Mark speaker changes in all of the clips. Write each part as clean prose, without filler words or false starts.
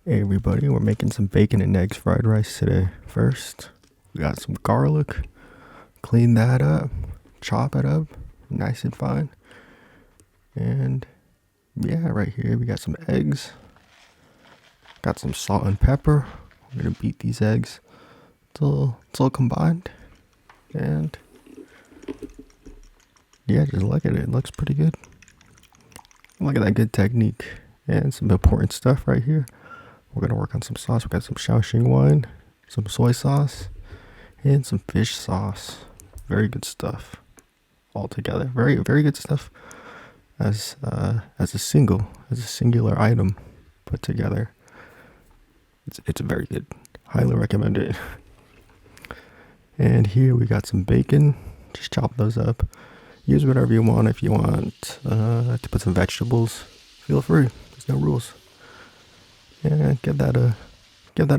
Speaker 1: Hey everybody, we're making some bacon and eggs fried rice today. First, we got some garlic. Clean that up, chop it up nice and fine. And yeah, right here we got some eggs. Got some salt and pepper. We're gonna beat these eggs till it's all combined. And yeah, just look at it. It looks pretty good. Look at that good technique. And some important stuff right here. We're gonna work on some sauce. We got some Shaoxing Wine, some soy sauce, and some fish sauce. Very good stuff all together. Very good stuff as a singular item put together. It's very good. Highly recommend it. And here we got some bacon. Just chop those up. Use whatever you want. If you want to put some vegetables, feel free. There's no rules. And give that a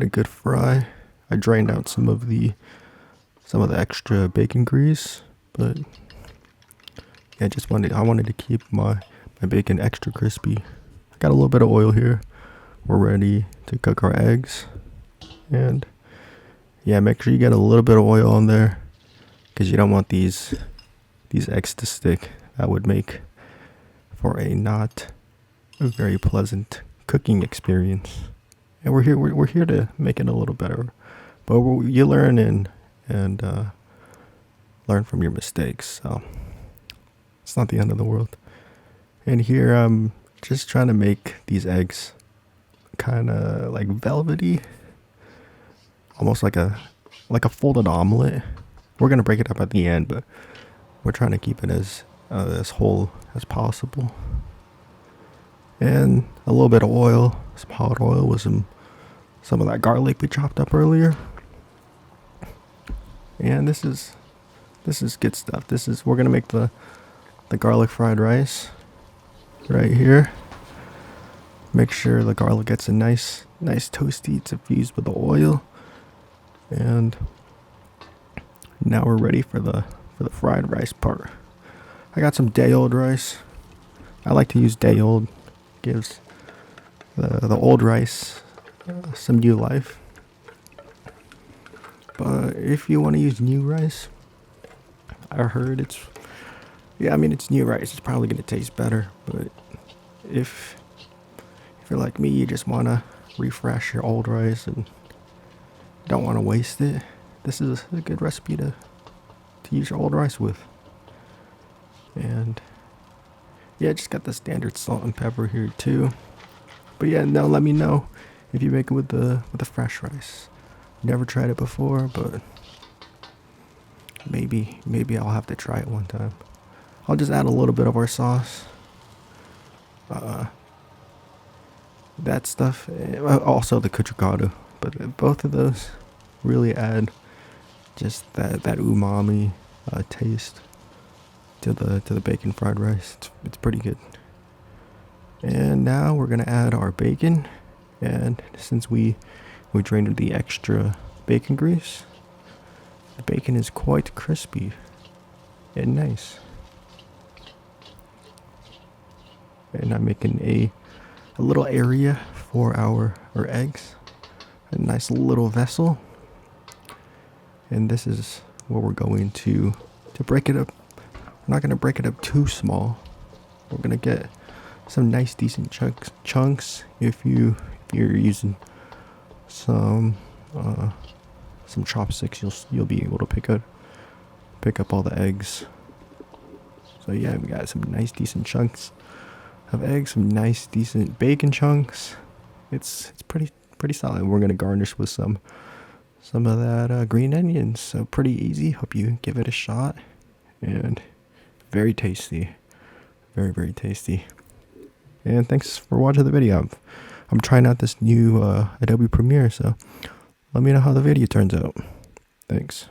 Speaker 1: good fry. I drained out some of the extra bacon grease, but yeah, I wanted to keep my bacon extra crispy. Got a little bit of oil here. We're ready to cook our eggs. And yeah, make sure you get a little bit of oil on there because you don't want these eggs to stick. That would make for a not a very pleasant cooking experience. And we're here to make it a little better. But you learn and learn from your mistakes. So it's not the end of the world. And here I'm just trying to make these eggs kind of like velvety, almost like a folded omelette. We're gonna break it up at the end, but we're trying to keep it as whole as possible. And a little bit of oil, some hot oil with some of that garlic we chopped up earlier. And this is good stuff. We're gonna make the garlic fried rice right here. Make sure the garlic gets a nice toasty to fuse with the oil. And now we're ready for the fried rice part. I got some day old rice. I like to use day old. Gives the old rice some new life. But if you want to use new rice, I heard it's new rice. It's probably going to taste better. But if you're like me, you just want to refresh your old rice and don't want to waste it, this is a good recipe to use your old rice with. And yeah, just got the standard salt and pepper here too. But yeah, now let me know if you make it with the fresh rice. Never tried it before, but maybe I'll have to try it one time. I'll just add a little bit of our sauce. That stuff, also the Gochugaru, but both of those really add just that umami taste to the bacon fried rice. It's pretty good. And now we're gonna add our bacon, and since we drained the extra bacon grease, the bacon is quite crispy and nice. And I'm making a little area for our eggs, a nice little vessel. And this is where we're going to break it up. We're not going to break it up too small. We're going to get some nice decent chunks. If you're using some chopsticks, you'll be able to pick up all the eggs. So yeah, we got some nice decent chunks of eggs, some nice decent bacon chunks. It's pretty solid. We're gonna garnish with some of that green onions. So pretty easy. Hope you give it a shot. And very tasty, very tasty. And thanks for watching the video. I'm trying out this new Adobe Premiere, so let me know how the video turns out. Thanks.